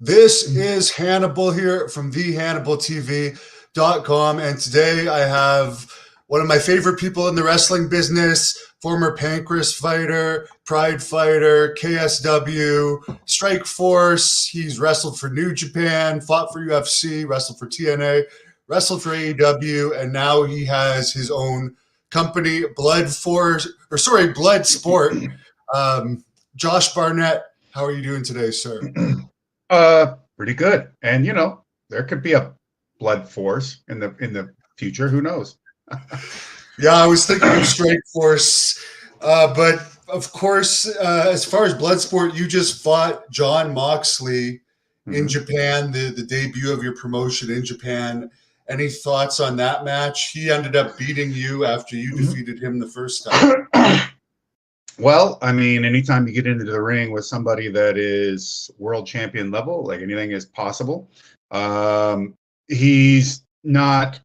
This is Hannibal here from thehannibaltv.com, and today I have one of my favorite people in the wrestling business, former Pancrase fighter, Pride fighter, KSW, Strike Force. He's wrestled for New Japan, fought for UFC, wrestled for TNA, wrestled for AEW, and now he has his own company, Bloodsport. Josh Barnett, how are you doing today, sir? Pretty good. And there could be a blood force in the future. Who knows? Yeah, I was thinking of Strike Force, but of course, as far as Bloodsport, you just fought John Moxley in Japan, the debut of your promotion in Japan. Any thoughts on that match? He ended up beating you after you defeated him the first time. Well, I mean, anytime you get into the ring with somebody that is world champion level, like anything is possible. He's not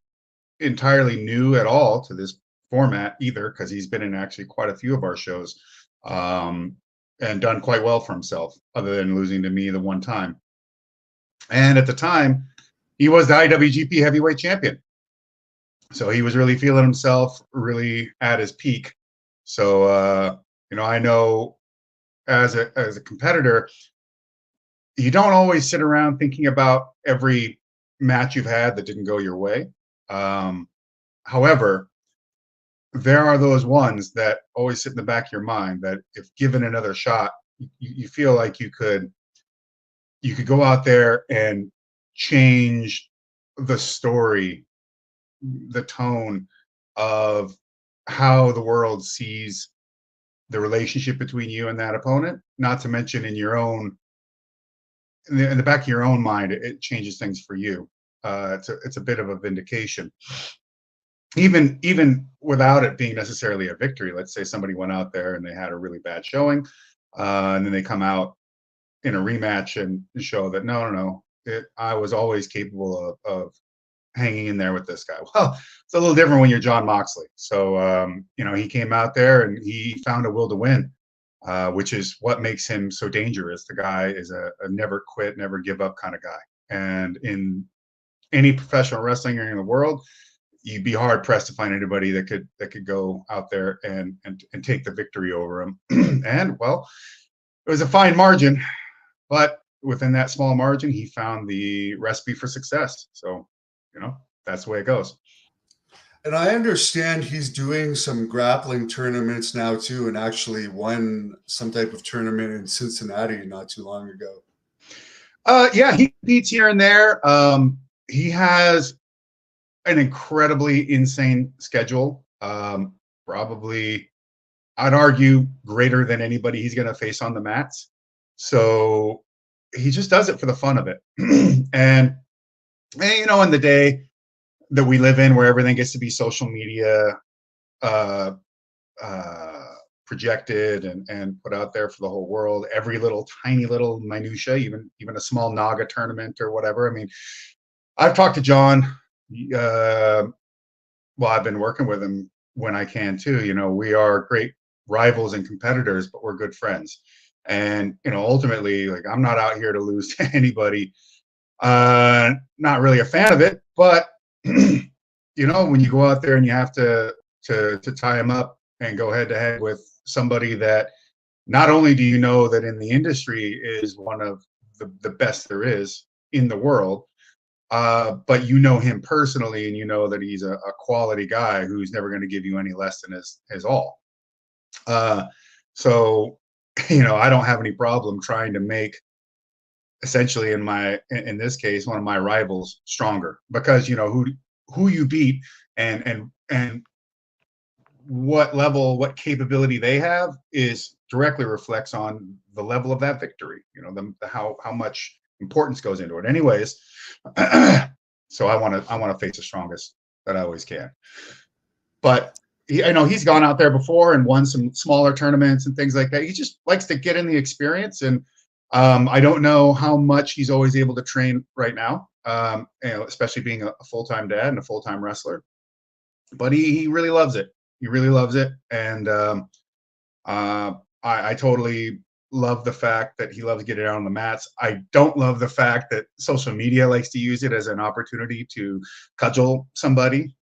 entirely new at all to this format either, because he's been in actually quite a few of our shows and done quite well for himself, other than losing to me the one time. And at the time, he was the IWGP heavyweight champion. So he was really feeling himself, really at his peak. So, I know as a competitor, you don't always sit around thinking about every match you've had that didn't go your way. However, there are those ones that always sit in the back of your mind that if given another shot, you feel like you could go out there and change the story, the tone of how the world sees the relationship between you and that opponent. Not to mention in the back of your own mind, it changes things for you. It's a bit of a vindication. Even without it being necessarily a victory. Let's say somebody went out there and they had a really bad showing, and then they come out in a rematch and show that no, I was always capable of hanging in there with this guy. Well, it's a little different when you're John Moxley. So, he came out there and he found a will to win, which is what makes him so dangerous. The guy is a never quit, never give up kind of guy. And in any professional wrestling ring in the world, you'd be hard pressed to find anybody that could go out there and take the victory over him. And well, it was a fine margin, but within that small margin, he found the recipe for success. So, that's the way it goes. And I understand he's doing some grappling tournaments now too, and actually won some type of tournament in Cincinnati not too long ago. Yeah, he competes here and there. He has an incredibly insane schedule. Probably, I'd argue, greater than anybody he's going to face on the mats. So he just does it for the fun of it. And in the day that we live in, where everything gets to be social media projected and put out there for the whole world, every little tiny little minutia, even a small Naga tournament or whatever. I mean, I've talked to John. I've been working with him when I can too. We are great rivals and competitors, but we're good friends. And ultimately, like, I'm not out here to lose to anybody. Not really a fan of it, but when you go out there and you have to tie him up and go head to head with somebody that not only do you know that in the industry is one of the best there is in the world, but him personally, and that he's a quality guy who's never going to give you any less than his all. So I don't have any problem trying to make, essentially in this case, one of my rivals stronger, because who you beat and what capability they have is directly reflects on the level of that victory. How much importance goes into it. Anyways, so I want to face the strongest that I always can. But I know he's gone out there before and won some smaller tournaments and things like that. He just likes to get in the experience, and I don't know how much he's always able to train right now, especially being a full-time dad and a full-time wrestler. But he really loves it. He really loves it, and I totally love the fact that he loves getting out on the mats. I don't love the fact that social media likes to use it as an opportunity to cudgel somebody,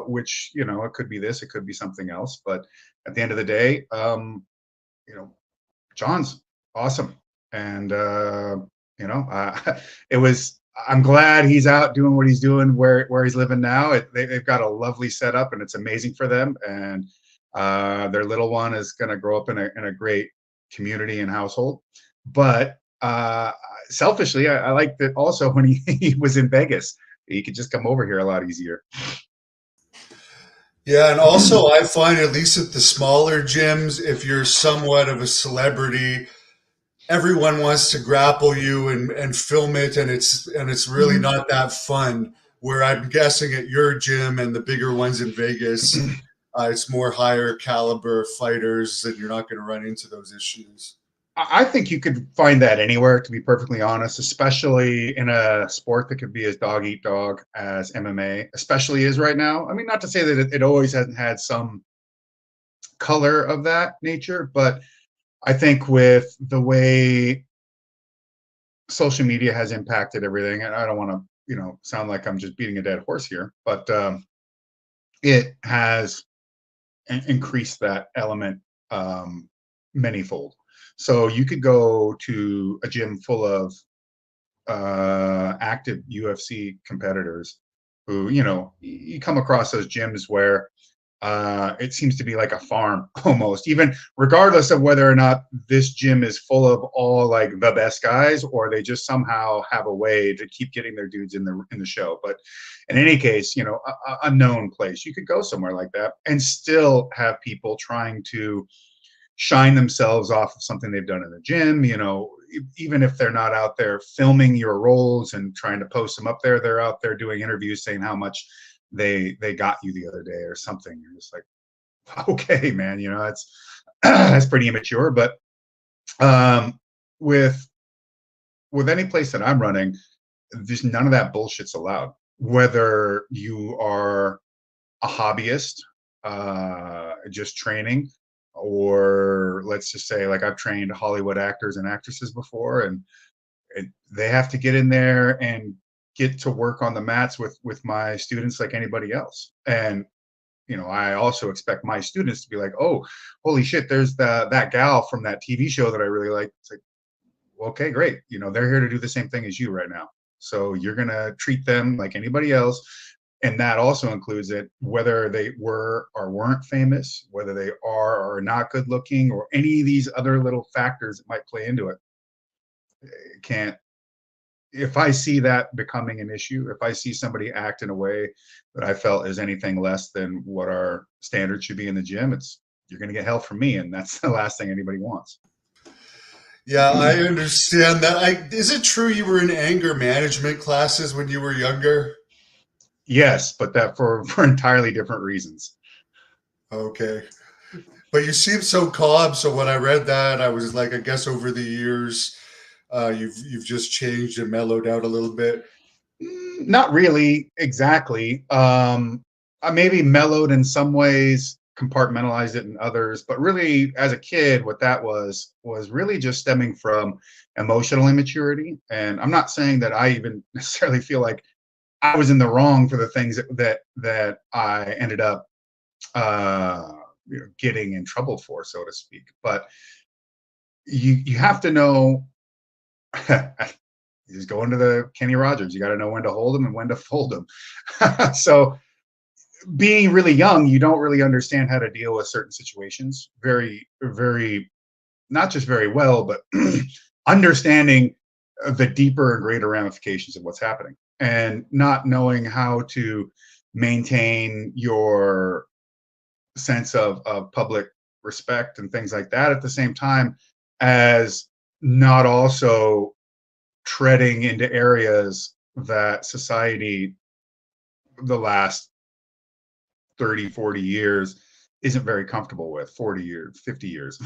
which, you know, it could be this, it could be something else. But at the end of the day, you know, John's awesome. And, you know, I'm glad he's out doing what he's doing where he's living now. They've got a lovely setup and it's amazing for them. And their little one is going to grow up in a great community and household. But selfishly, I liked it also when he was in Vegas. He could just come over here a lot easier. Yeah, and also I find, at least at the smaller gyms, if you're somewhat of a celebrity, everyone wants to grapple you and film it, and it's really not that fun. Where I'm guessing at your gym and the bigger ones in Vegas, it's more higher caliber fighters, and you're not going to run into those issues. I think you could find that anywhere, to be perfectly honest, especially in a sport that could be as dog eat dog as MMA, especially is right now. I mean, not to say that it always hasn't had some color of that nature, but I think with the way social media has impacted everything, and I don't want to, you know, sound like I'm just beating a dead horse here, but it has increased that element manyfold. So you could go to a gym full of active UFC competitors who, you know, you come across those gyms where it seems to be like a farm almost, even regardless of whether or not this gym is full of all like the best guys, or they just somehow have a way to keep getting their dudes in the show. But in any case, you know, a known place, you could go somewhere like that and still have people trying to shine themselves off of something they've done in the gym. You know, even if they're not out there filming your rolls and trying to post them up there, they're out there doing interviews saying how much they got you the other day or something. You're just like, okay, man, you know, that's that's pretty immature. But with any place that I'm running, there's none of that bullshit's allowed. Whether you are a hobbyist, just training, or let's just say, like, I've trained Hollywood actors and actresses before, and they have to get in there and get to work on the mats with my students like anybody else. And, you know, I also expect my students to be like, oh, holy shit, there's that gal from that TV show that I really like. It's like, okay, great. You know, they're here to do the same thing as you right now. So you're going to treat them like anybody else. And that also includes it, whether they were or weren't famous, whether they are or are not good looking, or any of these other little factors that might play into it. If I see that becoming an issue, if I see somebody act in a way that I felt is anything less than what our standards should be in the gym, you're going to get hell from me. And that's the last thing anybody wants. Yeah, I understand that. Is it true you were in anger management classes when you were younger? Yes, but that for entirely different reasons. Okay. But you seem so calm. So when I read that, I was like, I guess over the years, you've just changed and mellowed out a little bit. Not really, exactly. I maybe mellowed in some ways, compartmentalized it in others, but really, as a kid, what that was really just stemming from emotional immaturity. And I'm not saying that I even necessarily feel like I was in the wrong for the things that I ended up getting in trouble for, so to speak. But you have to know. You just go into the Kenny Rogers. You got to know when to hold them and when to fold them. So, being really young, you don't really understand how to deal with certain situations very, very, not just very well, but understanding the deeper and greater ramifications of what's happening, and not knowing how to maintain your sense of public respect and things like that at the same time as not also treading into areas that society the last 30, 40 years isn't very comfortable with. 40 years, 50 years.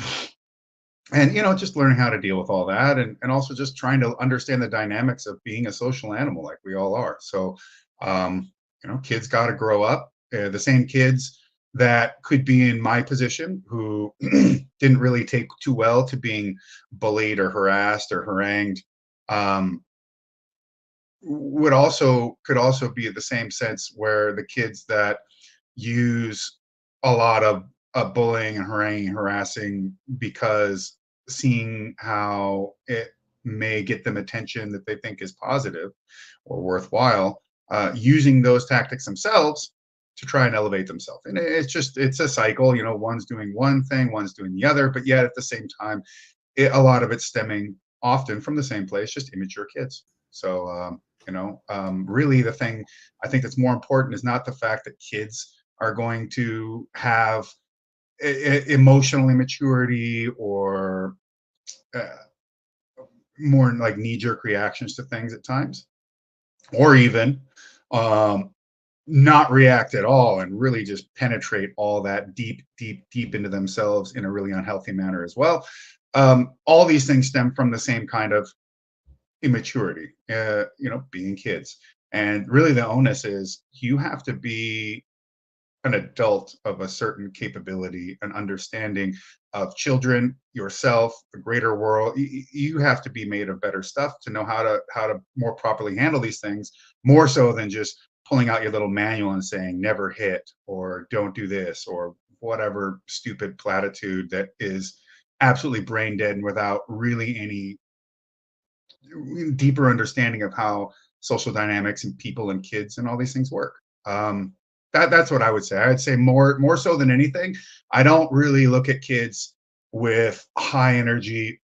And, you know, just learning how to deal with all that, and also just trying to understand the dynamics of being a social animal like we all are. So, you know, kids got to grow up. The same kids that could be in my position who didn't really take too well to being bullied or harassed or harangued, could also be the same sense where the kids that use a lot of bullying and haranguing, harassing, because seeing how it may get them attention that they think is positive or worthwhile, using those tactics themselves to try and elevate themselves. And it's a cycle, one's doing one thing, one's doing the other, but yet at the same time, a lot of it's stemming often from the same place, just immature kids. So, really the thing I think that's more important is not the fact that kids are going to have emotional immaturity or more like knee-jerk reactions to things at times, or even not react at all and really just penetrate all that deep into themselves in a really unhealthy manner as well. All these things stem from the same kind of immaturity, being kids. And really the onus is you have to be an adult of a certain capability and understanding of children, yourself, the greater world. You have to be made of better stuff to know how to more properly handle these things, more so than just pulling out your little manual and saying never hit or don't do this or whatever stupid platitude that is absolutely brain dead and without really any deeper understanding of how social dynamics and people and kids and all these things work. That's what I would say. I would say more so than anything, I don't really look at kids with high energy,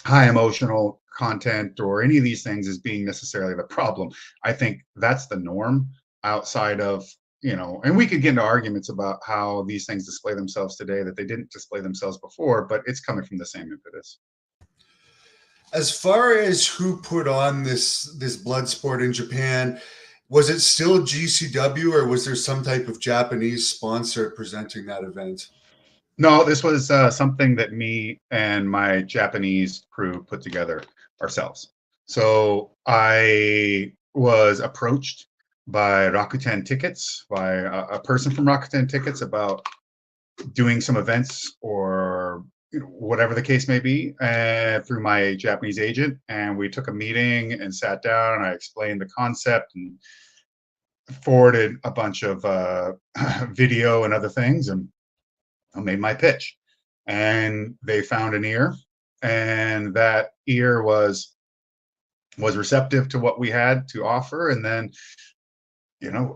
high emotional content or any of these things as being necessarily the problem. I think that's the norm outside of, and we could get into arguments about how these things display themselves today that they didn't display themselves before, but it's coming from the same impetus. As far as who put on this blood sport in Japan, was it still GCW or was there some type of Japanese sponsor presenting that event? No, this was something that me and my Japanese crew put together ourselves. So I was approached by Rakuten Tickets, by a person from Rakuten Tickets about doing some events or whatever the case may be, through my Japanese agent. And we took a meeting and sat down and I explained the concept and forwarded a bunch of video and other things and I made my pitch. And they found an ear, and that ear was receptive to what we had to offer. And then,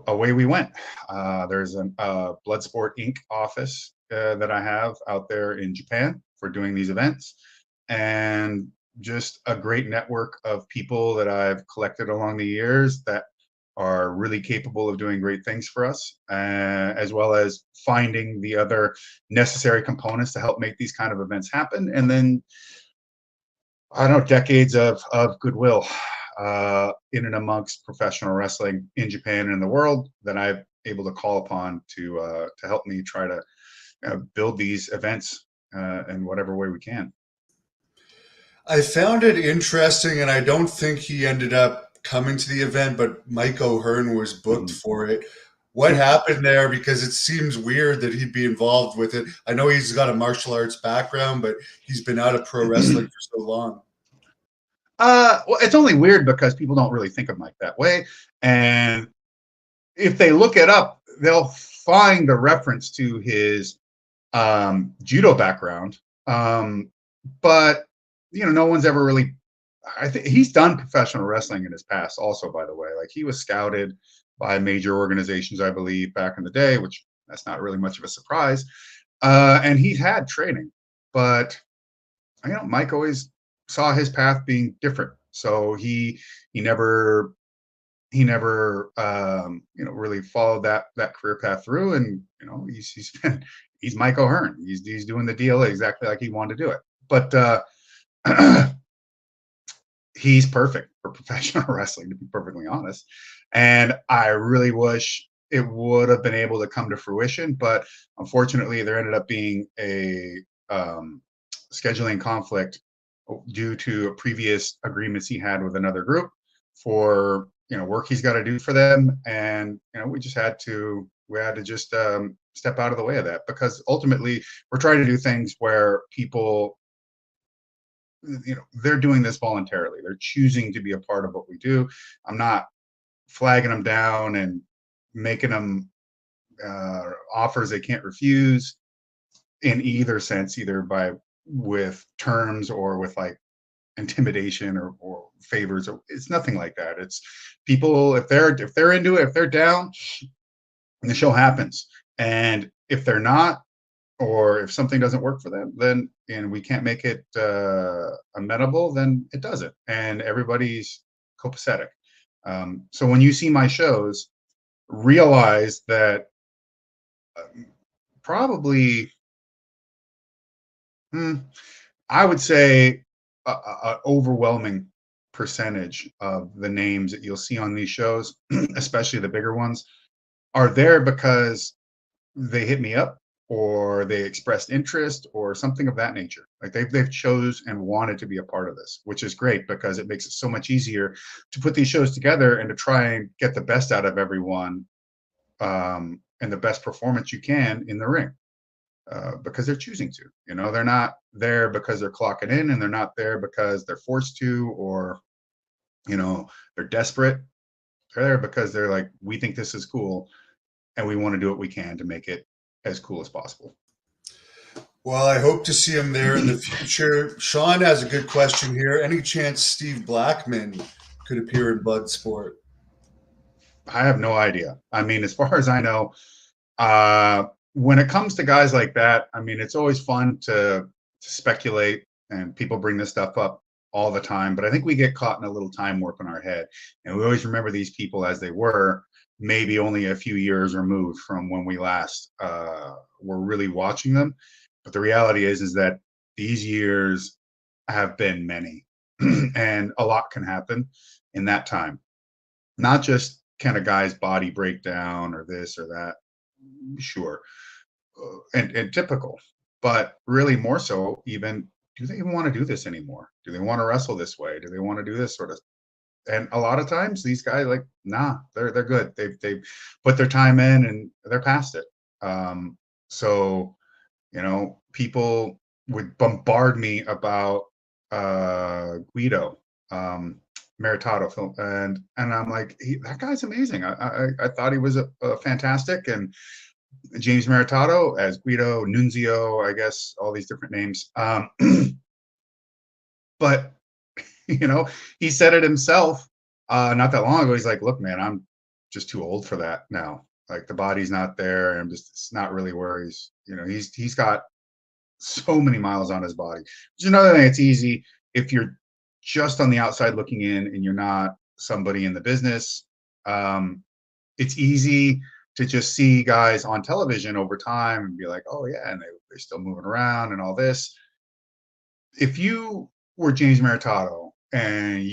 away we went. There's a Bloodsport Inc. office that I have out there in Japan for doing these events, and just a great network of people that I've collected along the years that are really capable of doing great things for us, as well as finding the other necessary components to help make these kind of events happen. And then, I don't know, decades of goodwill in and amongst professional wrestling in Japan and in the world that I'm able to call upon to help me try to build these events in whatever way we can. I found it interesting, and I don't think he ended up coming to the event, but Mike O Hearn was booked for it. What happened there? Because it seems weird that he'd be involved with it. I know he's got a martial arts background, but he's been out of pro wrestling for so long. Well, it's only weird because people don't really think of Mike that way. And if they look it up, they'll find a reference to his judo background. But, no one's ever really, I think he's done professional wrestling in his past also, by the way. Like, he was scouted by major organizations, I believe, back in the day, which that's not really much of a surprise. And he's had training, but Mike always saw his path being different. So he never really followed that career path through. And he's Mike O Hearn. He's doing the deal exactly like he wanted to do it. But he's perfect for professional wrestling, to be perfectly honest. And I really wish it would have been able to come to fruition, but unfortunately there ended up being a scheduling conflict due to previous agreements he had with another group for work he's got to do for them. And we had to just step out of the way of that, because ultimately we're trying to do things where people, they're doing this voluntarily. They're choosing to be a part of what we do. I'm not flagging them down and making them offers they can't refuse in either sense, either with terms or with like intimidation or favors. It's nothing like that. It's people, if they're into it, if they're down, the show happens. And if they're not, or if something doesn't work for them, then, and we can't make it amenable, then it doesn't, and everybody's copacetic. So when you see my shows, realize that probably, I would say, a overwhelming percentage of the names that you'll see on these shows, especially the bigger ones, are there because they hit me up or they expressed interest or something of that nature. Like they've chose and wanted to be a part of this, which is great because it makes it so much easier to put these shows together and to try and get the best out of everyone, and the best performance you can in the ring, because they're choosing to. They're not there because they're clocking in, and they're not there because they're forced to, or they're desperate. They're there because they're like, we think this is cool, and we want to do what we can to make it as cool as possible. Well, I hope to see him there in the future. Sean has a good question here. Any chance Steve Blackman could appear in Bloodsport? I have no idea. I mean, as far as I know, when it comes to guys like that, I mean, it's always fun to speculate, and people bring this stuff up all the time. But I think we get caught in a little time warp in our head, and we always remember these people as they were, maybe only a few years removed from when we last were really watching them. But the reality is that these years have been many, and a lot can happen in that time. Not just kind of guys' body breakdown or this or that, sure, and typical, but really more so even, do they even want to do this anymore? Do they want to wrestle this way? Do they want to do this sort of? And a lot of times these guys, like, nah, they're good. They've put their time in and they're past it. So people would bombard me about Guido Maritato film, and I'm like, that guy's amazing. I thought he was a fantastic. And James Maritato as Guido, Nunzio, I guess, all these different names. But he said it himself not that long ago. He's like, look, man, I'm just too old for that now. Like, the body's not there. It's not really where he's got so many miles on his body. Which is another thing. It's easy if you're just on the outside looking in and you're not somebody in the business. It's easy to just see guys on television over time and be like, oh yeah, and they're still moving around and all this. If you were James Maritato and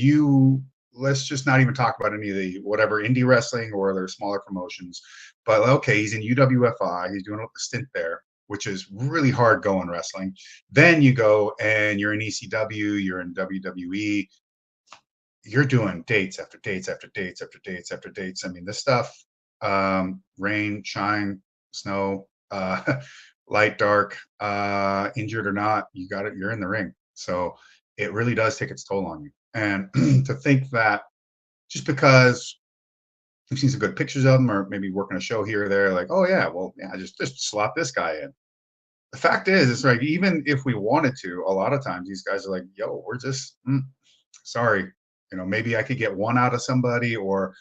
let's just not even talk about any of the whatever indie wrestling or other smaller promotions, but okay, he's in UWFI, he's doing a stint there, which is really hard going wrestling. Then you go and you're in ECW, you're in WWE, you're doing dates after dates after dates after dates after dates. I mean, this stuff, rain, shine, snow, light, dark, injured or not, you got it, you're in the ring. So it really does take its toll on you. And to think that just because we've seen some good pictures of them, or maybe working a show here or there, like, oh yeah, well, yeah, just slot this guy in. The fact is, it's like, even if we wanted to, a lot of times these guys are like, yo, we're just sorry, maybe I could get one out of somebody, or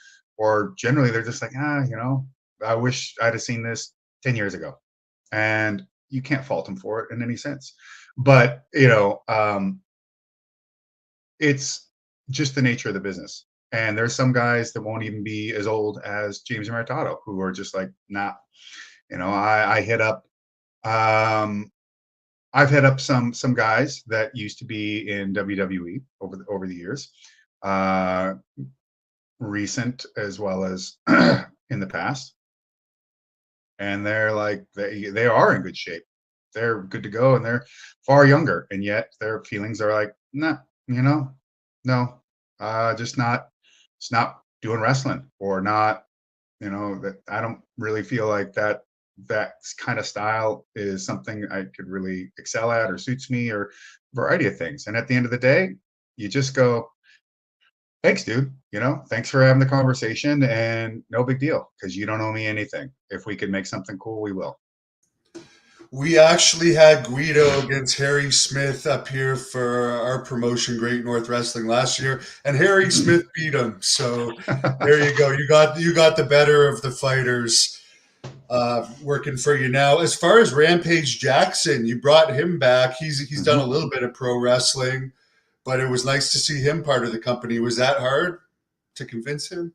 generally they're just like, I wish I'd have seen this 10 years ago. And you can't fault them for it in any sense. But it's just the nature of the business. And there's some guys that won't even be as old as James Maritato, who are just like, nah. I hit up, I've hit up some guys that used to be in WWE over the years, recent as well as in the past, and they're like, they are in good shape. They're good to go, and they're far younger, and yet their feelings are like, nah, no, just not doing wrestling, or not, that I don't really feel like that that kind of style is something I could really excel at or suits me or a variety of things. And at the end of the day, you just go, thanks, dude. Thanks for having the conversation and no big deal because you don't owe me anything. If we could make something cool, we will. We actually had Guido against Harry Smith up here for our promotion, Great North Wrestling, last year, and Harry Smith beat him. So there you go. You got the better of the fighters working for you now. As far as Rampage Jackson, you brought him back. He's done a little bit of pro wrestling, but it was nice to see him part of the company. Was that hard to convince him?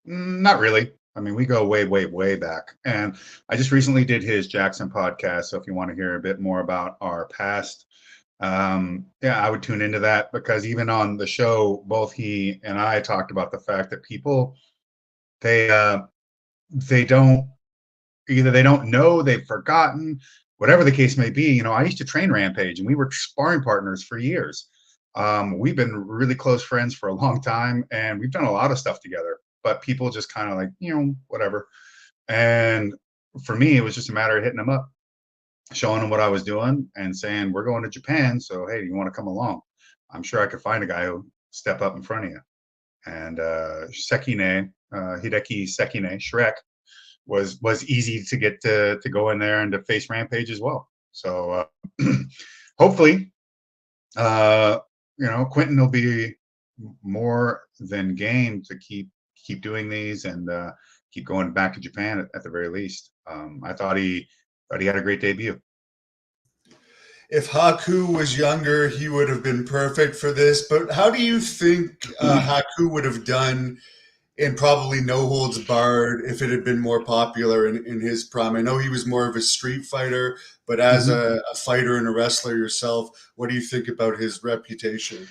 Not really. I mean, we go way, way, way back. And I just recently did his Jackson podcast. So if you want to hear a bit more about our past, I would tune into that because even on the show, both he and I talked about the fact that people, they don't know, they've forgotten, whatever the case may be. I used to train Rampage and we were sparring partners for years. We've been really close friends for a long time and we've done a lot of stuff together. But people just kind of like, whatever. And for me, it was just a matter of hitting them up, showing them what I was doing and saying, we're going to Japan. So, hey, you want to come along? I'm sure I could find a guy who'll step up in front of you. And Hideki Sekine, Shrek, was easy to get to go in there and to face Rampage as well. So hopefully, Quentin will be more than game to keep doing these and keep going back to Japan at the very least. I thought he had a great debut. If Haku was younger, he would have been perfect for this. But how do you think Haku would have done in probably No Holds Barred if it had been more popular in his prime? I know he was more of a street fighter, but as a fighter and a wrestler yourself, what do you think about his reputation?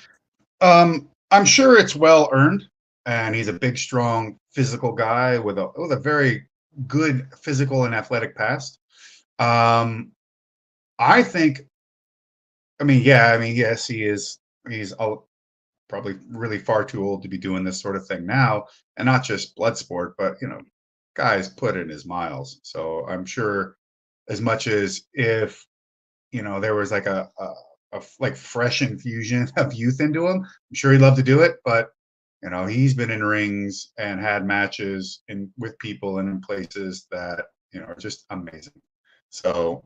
I'm sure it's well earned. And he's a big, strong, physical guy with a very good physical and athletic past. I think. Yes, he is. He's probably really far too old to be doing this sort of thing now, and not just Bloodsport, but guys put in his miles. So I'm sure, as much as if there was like a fresh infusion of youth into him, I'm sure he'd love to do it, but. He's been in rings and had matches with people and in places that, are just amazing. So,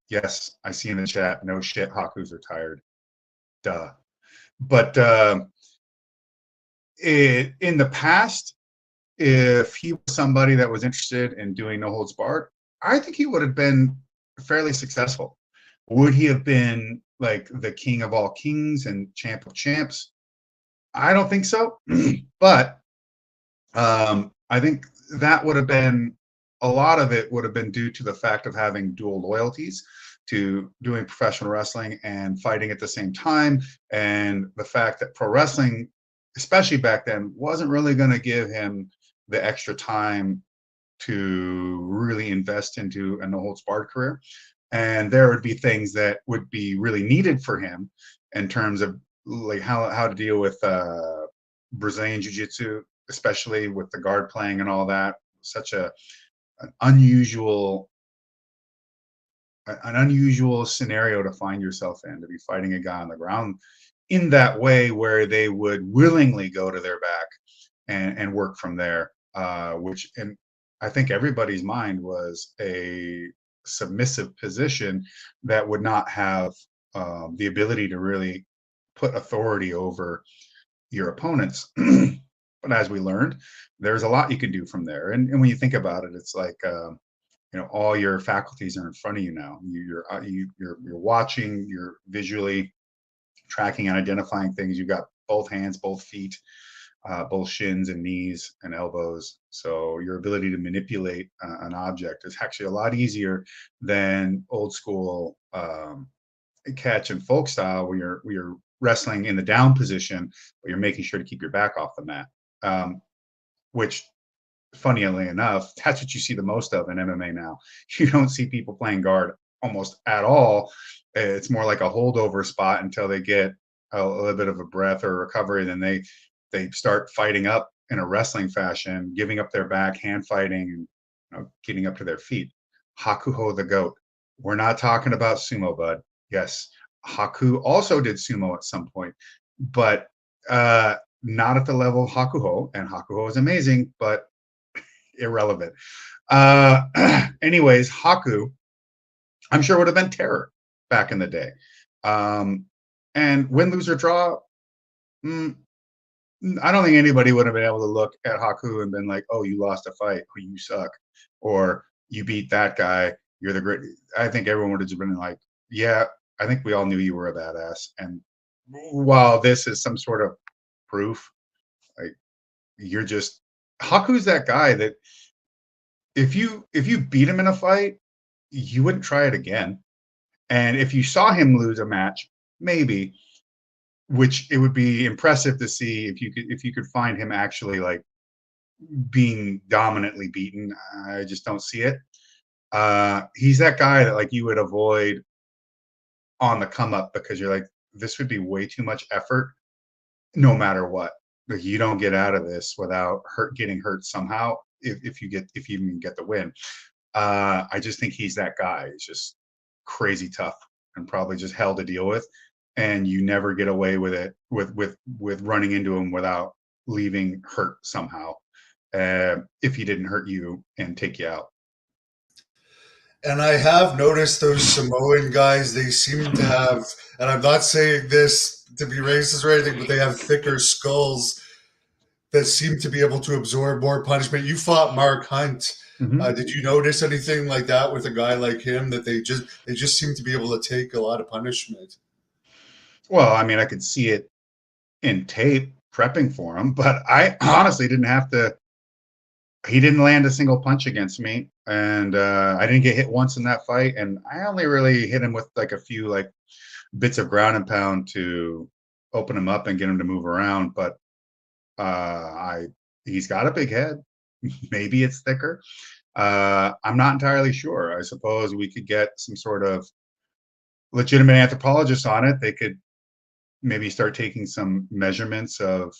yes, I see in the chat, no shit, Haku's retired. Duh. But in the past, if he was somebody that was interested in doing No Holds Barred, I think he would have been fairly successful. Would he have been like the king of all kings and champ of champs? I don't think so, but I think that would have been, a lot of it would have been due to the fact of having dual loyalties to doing professional wrestling and fighting at the same time, and the fact that pro wrestling, especially back then, wasn't really going to give him the extra time to really invest into a No Holds Barred career. And there would be things that would be really needed for him in terms of like how to deal with Brazilian Jiu-Jitsu, especially with the guard playing and all that. Such an unusual scenario to find yourself in, to be fighting a guy on the ground in that way, where they would willingly go to their back and work from there, which in I think everybody's mind was a submissive position that would not have the ability to really put authority over your opponents. But as we learned, there's a lot you can do from there. And when you think about it, it's like all your faculties are in front of you now. You're watching, you're visually tracking and identifying things. You've got both hands, both feet, both shins and knees and elbows. So your ability to manipulate an object is actually a lot easier than old school catch and folk style, where you're wrestling in the down position, but you're making sure to keep your back off the mat. Which, funnily enough, that's what you see the most of in MMA now. You don't see people playing guard almost at all. It's more like a holdover spot until they get a little bit of a breath or recovery. Then they start fighting up in a wrestling fashion, giving up their back, hand fighting, and getting up to their feet. Hakuho the GOAT. We're not talking about sumo, bud. Yes, Haku also did sumo at some point, but not at the level of Hakuho. And Hakuho is amazing, but irrelevant. Anyways, Haku, I'm sure would have been terror back in the day. And win, lose, or draw, I don't think anybody would have been able to look at Haku and been like, "Oh, you lost a fight. Oh, you suck," or "You beat that guy. You're the great." I think everyone would have just been like, "Yeah, I think we all knew you were a badass." And while this is some sort of proof, like you're just Haku's that guy that if you beat him in a fight, you wouldn't try it again. And if you saw him lose a match, maybe, which it would be impressive to see if you could find him actually like being dominantly beaten. I just don't see it. He's that guy that like you would avoid on the come up because you're like, this would be way too much effort no matter what. Like you don't get out of this without getting hurt somehow if you even get the win. I just think he's that guy. He's just crazy tough and probably just hell to deal with. And you never get away with it with running into him without leaving hurt somehow. If he didn't hurt you and take you out. And I have noticed those Samoan guys, they seem to have, and I'm not saying this to be racist or anything, but they have thicker skulls that seem to be able to absorb more punishment. You fought Mark Hunt. Mm-hmm. Did you notice anything like that with a guy like him, that they just seem to be able to take a lot of punishment? Well, I mean, I could see it in tape prepping for him, but I honestly didn't have to. He didn't land a single punch against me, and I didn't get hit once in that fight. And I only really hit him with like a few like bits of ground and pound to open him up and get him to move around. But he's got a big head. Maybe it's thicker. I'm not entirely sure. I suppose we could get some sort of legitimate anthropologist on it. They could maybe start taking some measurements of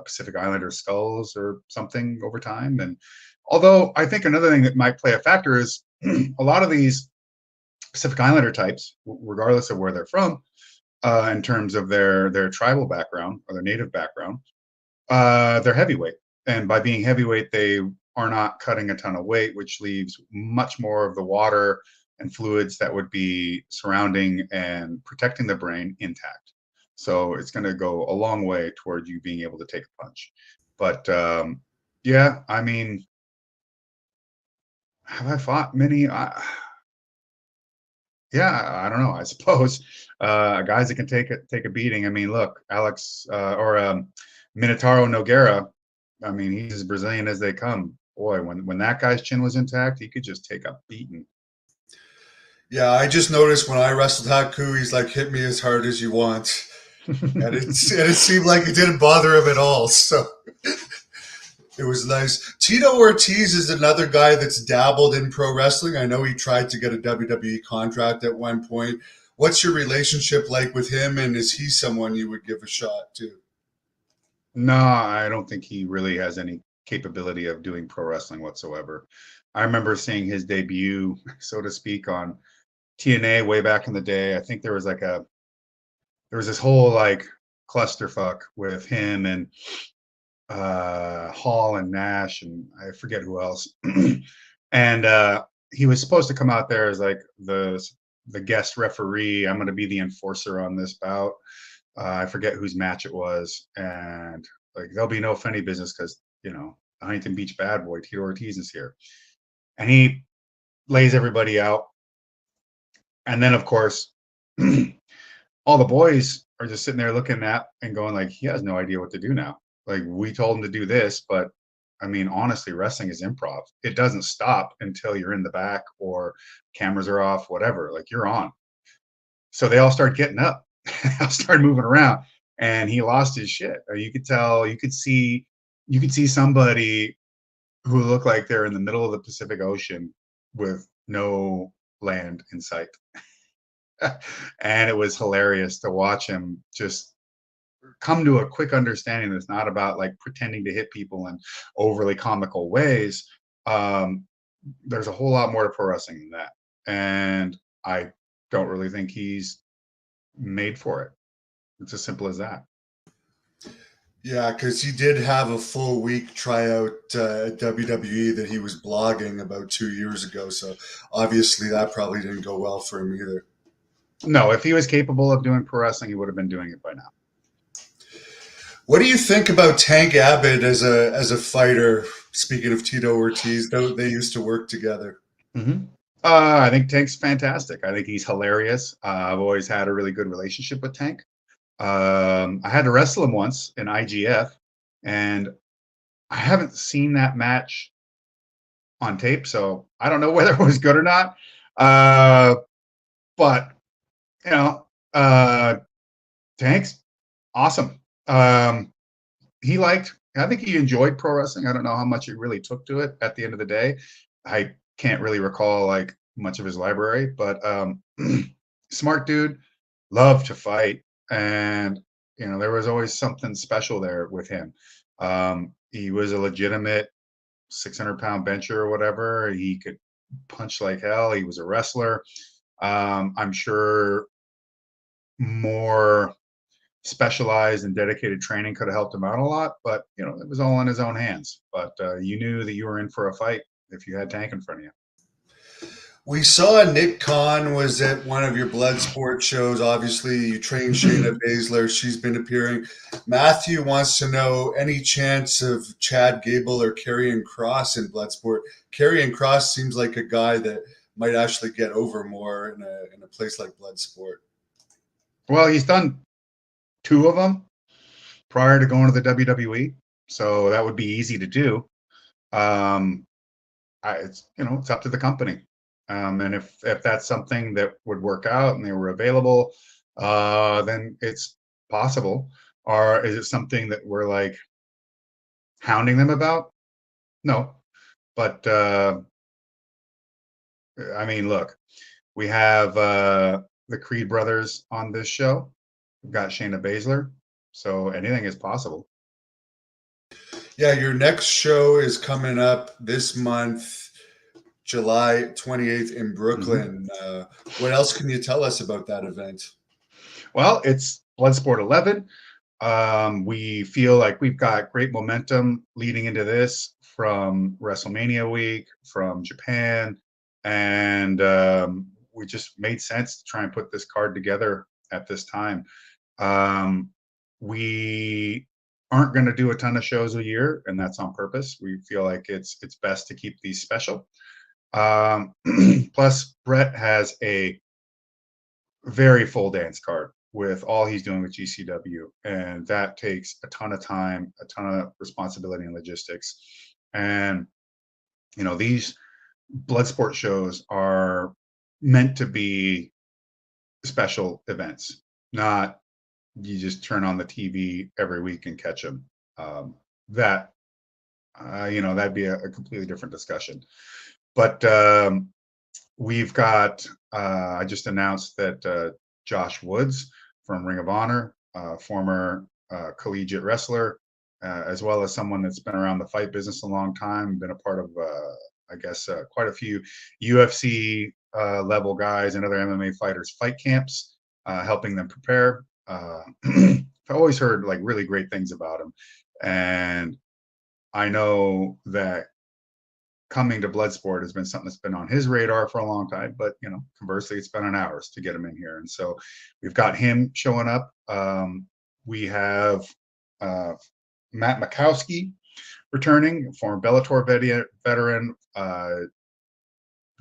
Pacific Islander skulls or something over time. And although I think another thing that might play a factor is a lot of these Pacific Islander types, regardless of where they're from, in terms of their tribal background or their native background, they're heavyweight. And by being heavyweight, they are not cutting a ton of weight, which leaves much more of the water and fluids that would be surrounding and protecting the brain intact. So it's going to go a long way toward you being able to take a punch. But yeah, I mean, have I fought many? Yeah, I don't know. I suppose guys that can take a beating. I mean, look, Alex or Minotauro Nogueira. I mean, he's as Brazilian as they come. Boy, when that guy's chin was intact, he could just take a beating. Yeah, I just noticed when I wrestled Haku, he's like, hit me as hard as you want. And it seemed like it didn't bother him at all. So it was nice. Tito Ortiz is another guy that's dabbled in pro wrestling. I know he tried to get a WWE contract at one point. What's your relationship like with him, and is he someone you would give a shot to? No, I don't think he really has any capability of doing pro wrestling whatsoever. I remember seeing his debut, so to speak, on TNA way back in the day. I think there was this whole like clusterfuck with him and Hall and Nash and I forget who else. And he was supposed to come out there as like the guest referee. I'm going to be the enforcer on this bout. I forget whose match it was, and like there'll be no funny business because Huntington Beach bad boy Tito Ortiz is here, and he lays everybody out. And then, of course, all the boys are just sitting there looking at and going like, he has no idea what to do now. Like, we told him to do this, but I mean, honestly, wrestling is improv. It doesn't stop until you're in the back or cameras are off, whatever. Like, you're on. So they all start getting up. I'll start moving around, and he lost his shit. You could tell, you could see somebody who looked like they're in the middle of the Pacific Ocean with no land in sight. And it was hilarious to watch him just come to a quick understanding that it's not about like pretending to hit people in overly comical ways. there's a whole lot more to pro wrestling than that. And I don't really think he's made for it. It's as simple as that. Yeah, because he did have a full week tryout at WWE that he was blogging about 2 years ago. So obviously that probably didn't go well for him either. No, if he was capable of doing pro wrestling, he would have been doing it by now. What do you think about Tank Abbott as a fighter? Speaking of Tito Ortiz, they used to work together. Mm-hmm. I think Tank's fantastic. I think he's hilarious. I've always had a really good relationship with Tank. I had to wrestle him once in IGF, and I haven't seen that match on tape, so I don't know whether it was good or not. But you know, Tank's awesome. I think he enjoyed pro wrestling. I don't know how much he really took to it at the end of the day. I can't really recall like much of his library, but smart dude, loved to fight. And, there was always something special there with him. He was a legitimate 600-pound bencher or whatever. He could punch like hell. He was a wrestler. I'm sure more specialized and dedicated training could have helped him out a lot, but it was all in his own hands. But you knew that you were in for a fight if you had Tank in front of you. We saw Nick Khan was at one of your Bloodsport shows. Obviously, you trained Shayna Baszler. She's been appearing. Matthew wants to know any chance of Chad Gable or Karrion Kross in Bloodsport. Karrion Kross seems like a guy that might actually get over more in a place like Bloodsport. Well, he's done 2 of them prior to going to the WWE, so that would be easy to do. It's up to the company. And if that's something that would work out and they were available, then it's possible. Or is it something that we're like hounding them about? No. But look, we have the Creed brothers on this show. We've got Shayna Baszler, so anything is possible. Yeah, your next show is coming up this month. July 28th in Brooklyn. Mm-hmm. What else can you tell us about that event? Well, it's Bloodsport 11. We feel like we've got great momentum leading into this from WrestleMania week, from Japan, and we just made sense to try and put this card together at this time. We aren't going to do a ton of shows a year, and that's on purpose. We feel like it's best to keep these special. Plus, Brett has a very full dance card with all he's doing with GCW, and that takes a ton of time, a ton of responsibility and logistics. And these Bloodsport shows are meant to be special events, not you just turn on the TV every week and catch them. That'd be a completely different discussion. But we've got, I just announced that Josh Woods from Ring of Honor, former collegiate wrestler, as well as someone that's been around the fight business a long time, been a part of, quite a few UFC level guys and other MMA fighters fight camps, helping them prepare. I've always heard like really great things about him. And I know that coming to Bloodsport has been something that's been on his radar for a long time, but conversely, it's been on ours to get him in here. And so we've got him showing up. We have Matt Makowski returning, former Bellator veteran,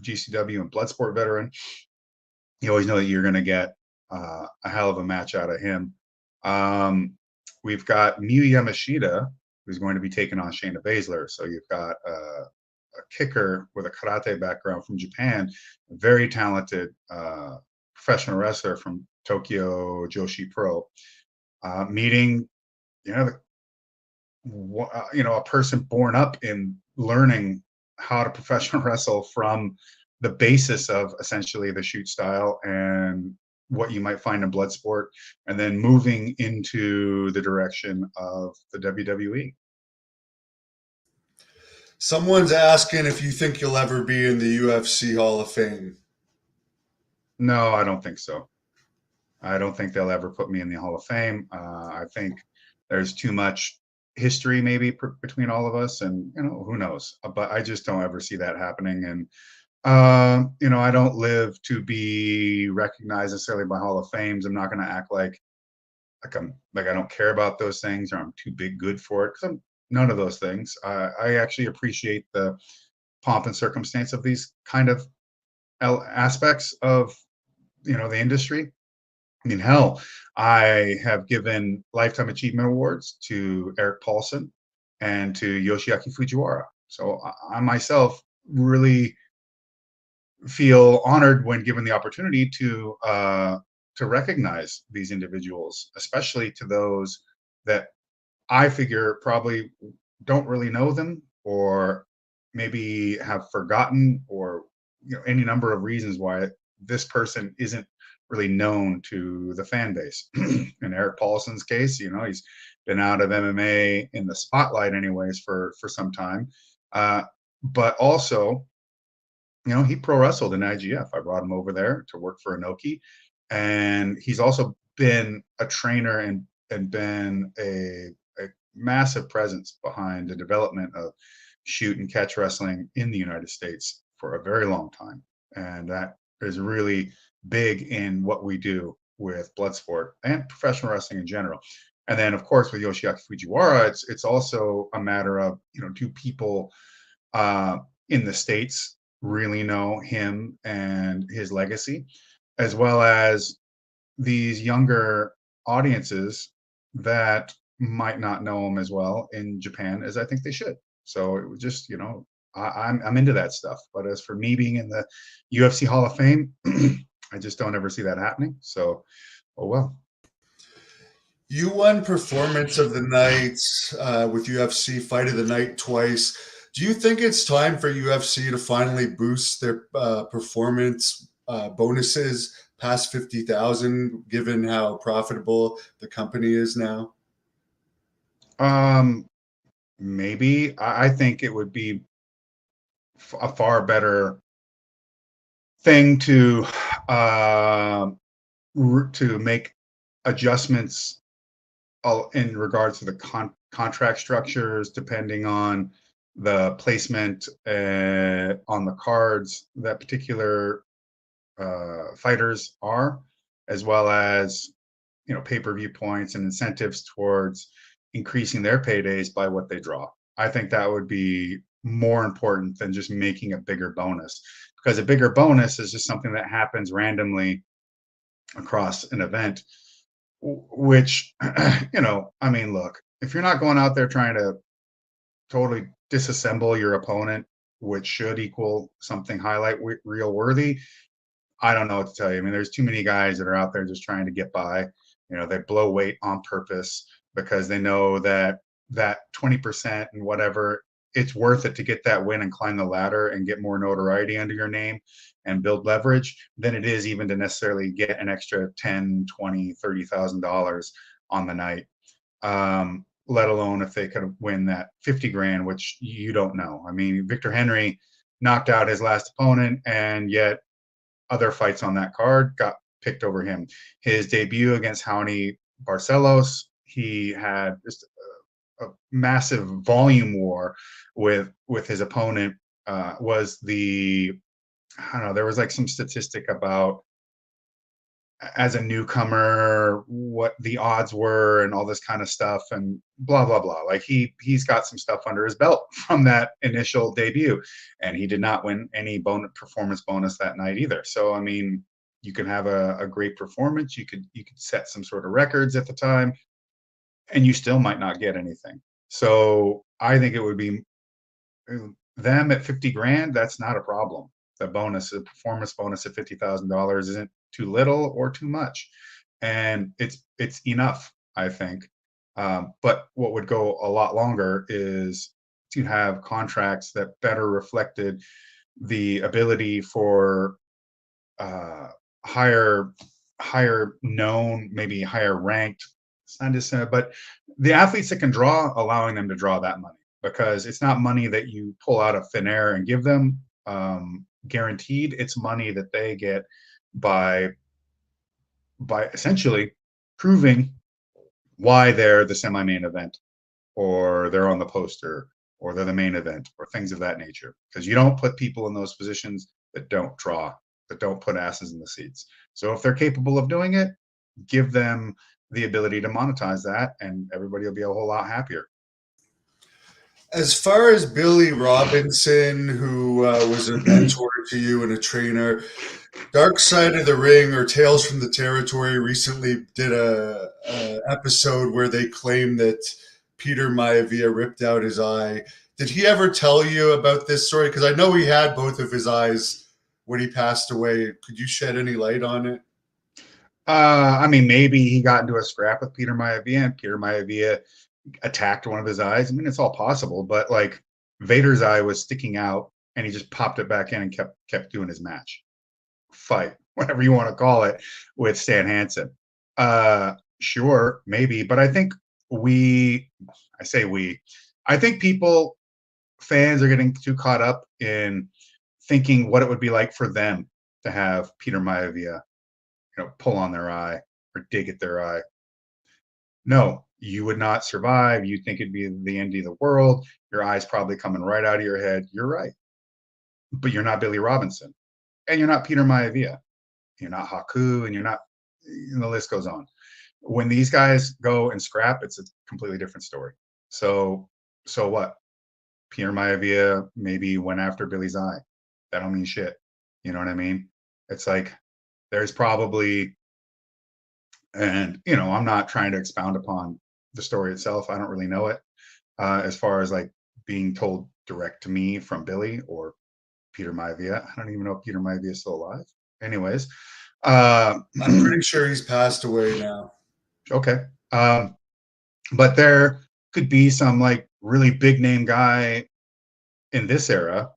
GCW and Bloodsport veteran. You always know that you're going to get a hell of a match out of him. We've got Miyu Yamashita, who's going to be taking on Shayna Baszler. So you've got a kicker with a karate background from Japan, a very talented professional wrestler from Tokyo Joshi Pro, meeting, a person born up in learning how to professional wrestle from the basis of essentially the shoot style and what you might find in Bloodsport, and then moving into the direction of the WWE. Someone's asking if you think you'll ever be in the UFC Hall of Fame. No, I don't think so. I don't think they'll ever put me in the Hall of Fame. I think there's too much history maybe between all of us, and who knows. But I just don't ever see that happening. And I don't live to be recognized necessarily by Hall of Fames. I'm not going to act like I don't care about those things or I'm too big good for it, because I'm none of those things. I actually appreciate the pomp and circumstance of these kind of aspects of the industry. I mean, hell, I have given lifetime achievement awards to Eric Paulson and to Yoshiaki Fujiwara. So I myself really feel honored when given the opportunity to recognize these individuals, especially to those that I figure probably don't really know them, or maybe have forgotten, or any number of reasons why this person isn't really known to the fan base. In Eric Paulson's case, he's been out of MMA in the spotlight anyways for some time. But also, he pro wrestled in IGF. I brought him over there to work for Inoki, and he's also been a trainer and been a massive presence behind the development of shoot and catch wrestling in the United States for a very long time. And that is really big in what we do with Bloodsport and professional wrestling in general. And then, of course, with Yoshiaki Fujiwara, it's also a matter of, do people in the States really know him and his legacy, as well as these younger audiences that might not know him as well in Japan as I think they should. So it was just, I'm into that stuff. But as for me being in the UFC Hall of Fame, I just don't ever see that happening. So, oh well. You won Performance of the Night with UFC Fight of the Night twice. Do you think it's time for UFC to finally boost their performance bonuses past 50,000, given how profitable the company is now? Maybe. I think it would be a far better thing to make adjustments in regards to the contract structures, depending on the placement on the cards that particular fighters are, as well as pay-per-view points and incentives towards increasing their paydays by what they draw. I think that would be more important than just making a bigger bonus, because a bigger bonus is just something that happens randomly across an event, which I mean, look, if you're not going out there trying to totally disassemble your opponent, which should equal something highlight reel worthy, I don't know what to tell you. I mean, there's too many guys that are out there just trying to get by. They blow weight on purpose because they know that 20% and whatever, it's worth it to get that win and climb the ladder and get more notoriety under your name and build leverage than it is even to necessarily get an extra 10, 20, $30,000 on the night. Let alone if they could win that 50 grand, which you don't know. I mean, Victor Henry knocked out his last opponent, and yet other fights on that card got picked over him. His debut against Raoni Barcelos, he had just a massive volume war with his opponent. Was the, I don't know, there was like some statistic about, as a newcomer, what the odds were and all this kind of stuff and blah blah blah. Like he's got some stuff under his belt from that initial debut, and he did not win any performance bonus that night either. So I mean, you can have a great performance, you could set some sort of records at the time, and you still might not get anything. So I think it would be them at 50 grand. That's not a problem. The bonus, the performance bonus at $50,000 isn't too little or too much, and it's enough, I think. But what would go a lot longer is to have contracts that better reflected the ability for higher known, maybe higher ranked, it's not just but the athletes that can draw, allowing them to draw that money. because it's not money that you pull out of thin air and give them guaranteed. It's money that they get by essentially proving why they're the semi-main event, or they're on the poster, or they're the main event, or things of that nature. Because you don't put people in those positions that don't draw, that don't put asses in the seats. So if they're capable of doing it, give them the ability to monetize that, and everybody will be a whole lot happier. As far as Billy Robinson, who was a mentor to you and a trainer, Dark Side of the Ring or Tales from the Territory recently did a episode where they claim that Peter Maivia ripped out his eye. Did he ever tell you about this story? Because I know he had both of his eyes when he passed away. Could you shed any light on it? I mean, maybe he got into a scrap with Peter Maivia, and Peter Maivia attacked one of his eyes. I mean, it's all possible, but like Vader's eye was sticking out, and he just popped it back in and kept doing his fight, whatever you want to call it, with Stan Hansen. Sure, maybe, but I think I think fans are getting too caught up in thinking what it would be like for them to have Peter Maivia, pull on their eye or dig at their eye. No, you would not survive. You'd think it'd be the end of the world. Your eye's probably coming right out of your head. You're right. But you're not Billy Robinson. And you're not Peter Maivia. You're not Haku, and you're not, and the list goes on. When these guys go and scrap, it's a completely different story. So what? Peter Maivia maybe went after Billy's eye. That don't mean shit. You know what I mean? It's like there's probably, and I'm not trying to expound upon the story itself. I don't really know it as far as like being told direct to me from Billy or Peter Maivia. I don't even know if Peter Maivia is still alive. Anyways, I'm pretty sure he's passed away now. Okay. But there could be some like really big name guy in this era.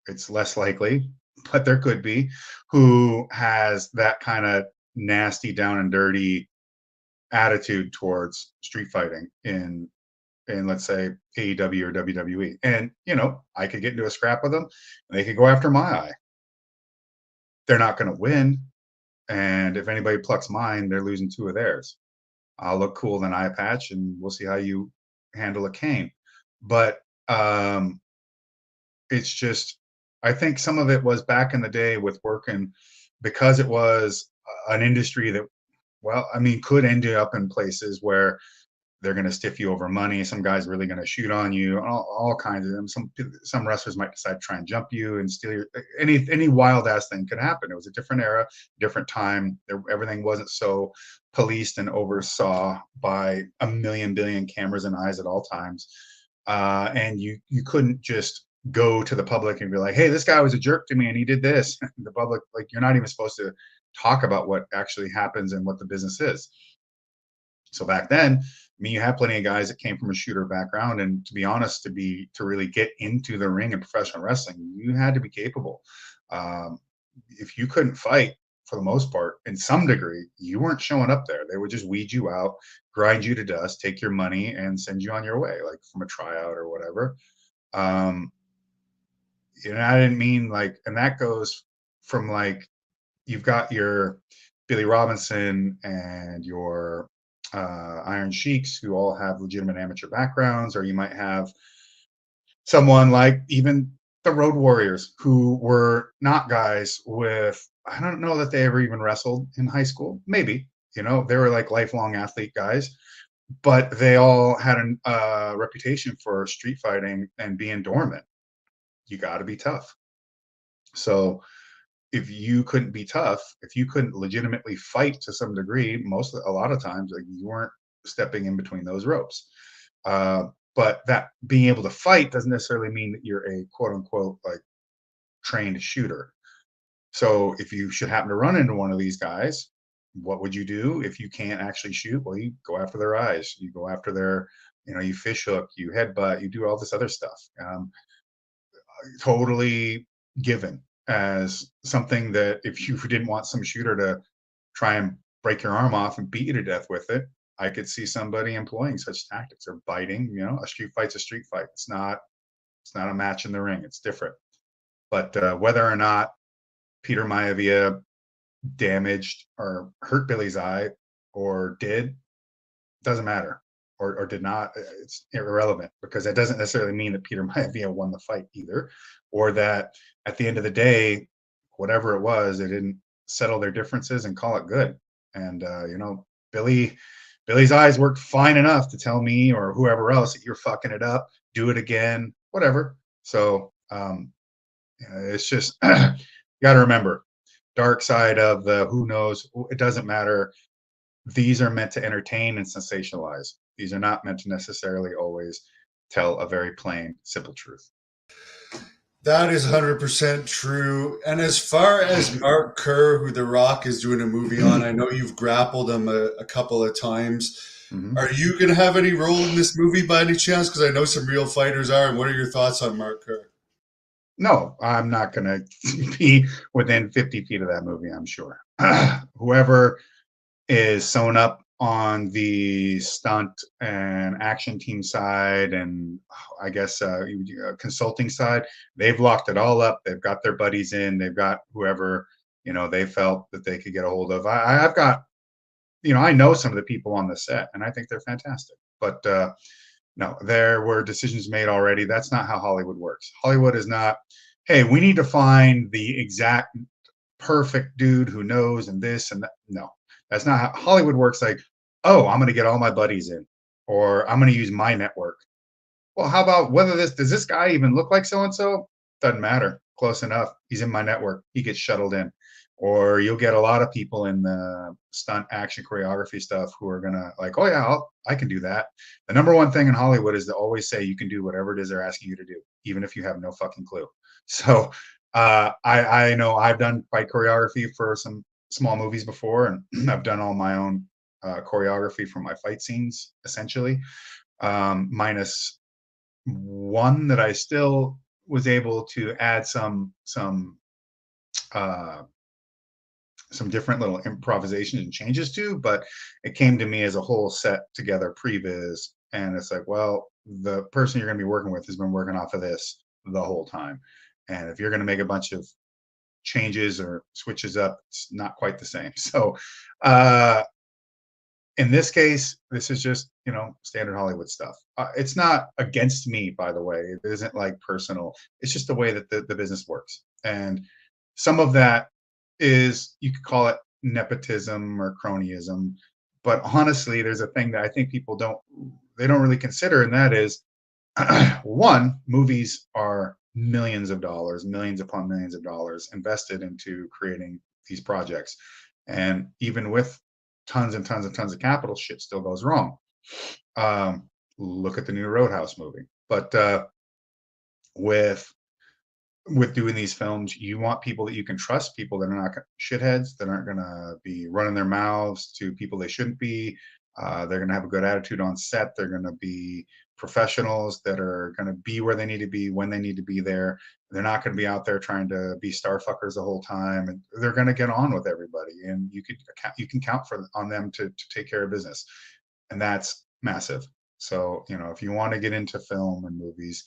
It's less likely, but there could be, who has that kind of nasty, down and dirty attitude towards street fighting in let's say AEW or WWE. And I could get into a scrap with them, and they could go after my eye. They're not going to win, and if anybody plucks mine, they're losing two of theirs. I'll look cool in an eye patch, and we'll see how you handle a cane. But it's just, I think some of it was back in the day with working, because it was an industry that, well, I mean, could end up in places where they're going to stiff you over money. Some guy's really going to shoot on you. All kinds of them. Some wrestlers might decide to try and jump you and steal your. Any wild ass thing could happen. It was a different era, different time. Everything wasn't so policed and oversaw by a million billion cameras and eyes at all times. And you couldn't just go to the public and be like, "Hey, this guy was a jerk to me and he did this." The public, like, you're not even supposed to talk about what actually happens and what the business is. So back then, I mean, you have plenty of guys that came from a shooter background, and to be honest, to really get into the ring in professional wrestling, you had to be capable. If you couldn't fight, for the most part, in some degree, you weren't showing up there. They would just weed you out, grind you to dust, take your money, and send you on your way, like from a tryout or whatever. I didn't mean like, and that goes from like, you've got your Billy Robinson and your Iron Sheiks, who all have legitimate amateur backgrounds, or you might have someone like even the Road Warriors, who were not guys with, I don't know that they ever even wrestled in high school. Maybe, they were like lifelong athlete guys, but they all had a reputation for street fighting and being dormant. You got to be tough. So if you couldn't be tough, if you couldn't legitimately fight to some degree, a lot of times, like, you weren't stepping in between those ropes. But that being able to fight doesn't necessarily mean that you're a quote unquote like trained shooter. So if you should happen to run into one of these guys, what would you do if you can't actually shoot? Well, you go after their eyes, you go after their, you fish hook, you headbutt, you do all this other stuff. Totally given as something that if you didn't want some shooter to try and break your arm off and beat you to death with it, I could see somebody employing such tactics or biting. You know, a street fight's a street fight. It's not a match in the ring. It's different. But whether or not Peter Maivia damaged or hurt Billy's eye or doesn't matter, or did not. It's irrelevant, because that doesn't necessarily mean that Peter Maivia won the fight either, or that at the end of the day, whatever it was, they didn't settle their differences and call it good. And you know, Billy's eyes worked fine enough to tell me or whoever else that you're fucking it up, do it again, whatever. So it's just you got to remember, dark side of the who knows, it doesn't matter. These are meant to entertain and sensationalize. These are not meant to necessarily always tell a very plain, simple truth. That is 100% true. And as far as Mark Kerr, who The Rock is doing a movie on, I know you've grappled him a couple of times. Mm-hmm. Are you going to have any role in this movie by any chance? Because I know some real fighters are. And what are your thoughts on Mark Kerr? No, I'm not going to be within 50 feet of that movie, I'm sure. Whoever is sewn up on the stunt and action team side, and I guess consulting side, they've locked it all up. They've got their buddies in. They've got whoever, you know, they felt that they could get a hold of. I've got, you know, I know some of the people on the set, and I think they're fantastic. But no, there were decisions made already. That's not how Hollywood works. Hollywood is not, hey, we need to find the exact perfect dude who knows and this and that. No, that's not how Hollywood works. Like, oh, I'm going to get all my buddies in, or I'm going to use my network. Well, how about does this guy even look like so-and-so? Doesn't matter. Close enough. He's in my network. He gets shuttled in. Or you'll get a lot of people in the stunt action choreography stuff who are going to like, oh yeah, I can do that. The number one thing in Hollywood is to always say you can do whatever it is they're asking you to do, even if you have no fucking clue. So I know I've done fight choreography for some small movies before, and I've done all my own choreography for my fight scenes, essentially, minus one that I still was able to add some different little improvisations and changes to, but it came to me as a whole set together previs, and it's like, well, the person you're going to be working with has been working off of this the whole time, and if you're going to make a bunch of changes or switches up, it's not quite the same. So in this case, this is just, you know, standard Hollywood stuff. It's not against me, by the way. It isn't like personal. It's just the way that the business works. And some of that is, you could call it nepotism or cronyism. But honestly, there's a thing that I think people don't really consider, and that is, one, movies are millions of dollars, millions upon millions of dollars invested into creating these projects. And even with tons and tons and tons of capital, shit still goes wrong. Look at the new Roadhouse movie. But with doing these films, you want people that you can trust, people that are not shitheads, that aren't going to be running their mouths to people they shouldn't be. They're going to have a good attitude on set. They're going to be professionals that are going to be where they need to be when they need to be there. They're not going to be out there trying to be star fuckers the whole time, and they're going to get on with everybody. And you can count on them to take care of business, and that's massive. So, you know, if you want to get into film and movies,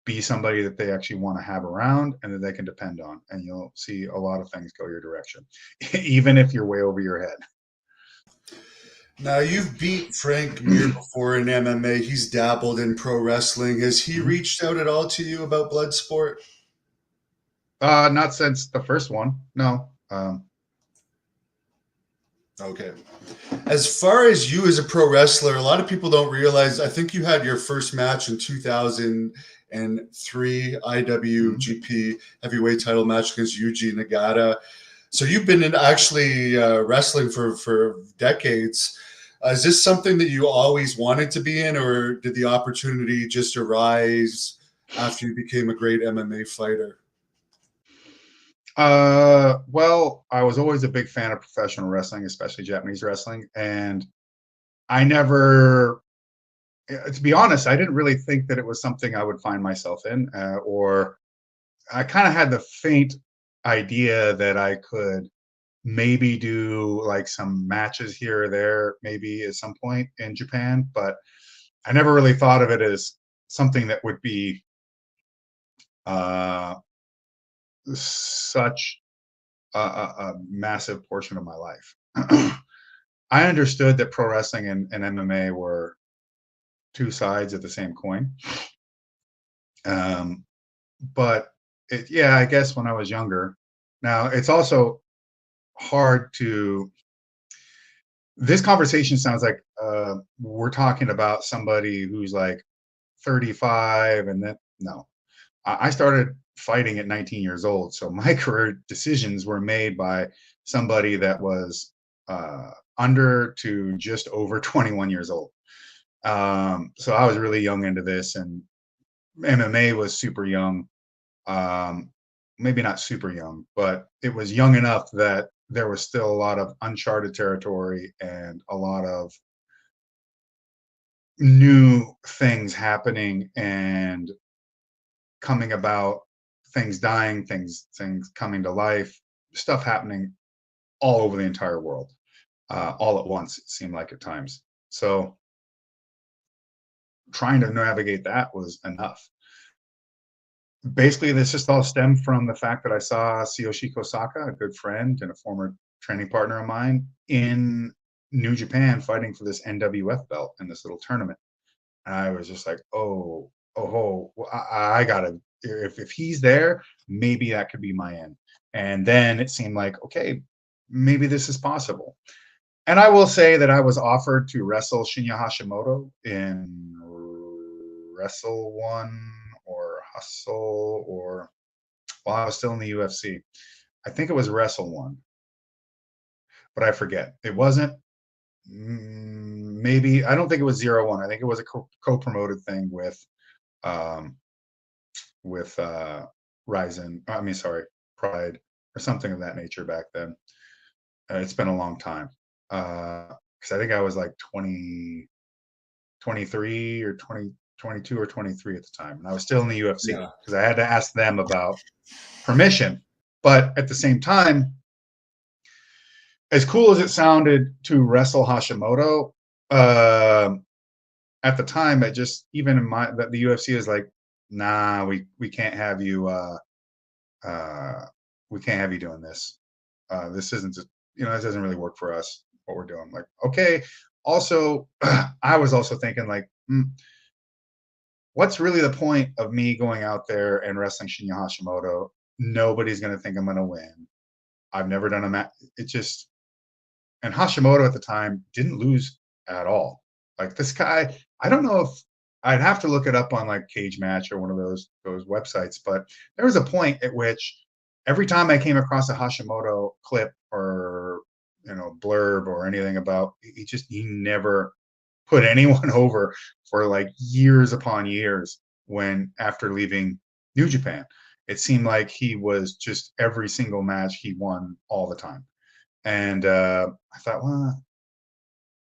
be somebody that they actually want to have around and that they can depend on, and you'll see a lot of things go your direction, even if you're way over your head. Now, you've beat Frank Mir before in MMA. He's dabbled in pro wrestling. Has he reached out at all to you about Bloodsport? Not since the first one. No. Okay. As far as you as a pro wrestler, a lot of people don't realize, I think you had your first match in 2003 IWGP heavyweight title match against Yuji Nagata. So you've been in actually wrestling for decades. Is this something that you always wanted to be in, or did the opportunity just arise after you became a great MMA fighter? Well, I was always a big fan of professional wrestling, especially Japanese wrestling. And I never, to be honest, I didn't really think that it was something I would find myself in, or I kind of had the faint idea that I could maybe do like some matches here or there, maybe at some point in Japan. But I never really thought of it as something that would be such a massive portion of my life. I understood that pro wrestling and MMA were two sides of the same coin. But yeah, I guess when I was younger. Now, it's also hard to. This conversation sounds like we're talking about somebody who's like 35, and then no, I started fighting at 19 years old, so my career decisions were made by somebody that was under to just over 21 years old. So I was really young into this, and MMA was super young. Maybe not super young, but it was young enough that there was still a lot of uncharted territory and a lot of new things happening and coming about, things dying, things coming to life, stuff happening all over the entire world, all at once, it seemed like at times. So trying to navigate that was enough. Basically, this just all stemmed from the fact that I saw Tsuyoshi Kosaka, a good friend and a former training partner of mine, in New Japan fighting for this NWF belt in this little tournament. And I was just like, I gotta, if he's there, maybe that could be my end. And then it seemed like, okay, maybe this is possible. And I will say that I was offered to wrestle Shinya Hashimoto in Wrestle One or Hustle, or while I was still in the UFC. I think it was Wrestle One, but I forget. It wasn't. Maybe I don't think it was 0-1. I think it was a co-promoted thing with Ryzen. I mean, sorry, Pride or something of that nature back then. It's been a long time. Because I think I was like 23 or 22 or 23 at the time. And I was still in the UFC because I had to ask them about permission. But at the same time, as cool as it sounded to wrestle Hashimoto, at the time, it just, even in that the UFC is like, nah, we can't have you, we can't have you doing this. This isn't, this doesn't really work for us, what we're doing. Like, okay. Also, I was also thinking like, what's really the point of me going out there and wrestling Shinya Hashimoto? Nobody's going to think I'm going to win. I've never done a match. It just, and Hashimoto at the time didn't lose at all. Like, this guy, I don't know if I'd have to look it up on like Cage Match or one of those websites, but there was a point at which every time I came across a Hashimoto clip or blurb or anything about, he never put anyone over for like years upon years. When after leaving New Japan, it seemed like he was just every single match he won all the time. And I thought, well,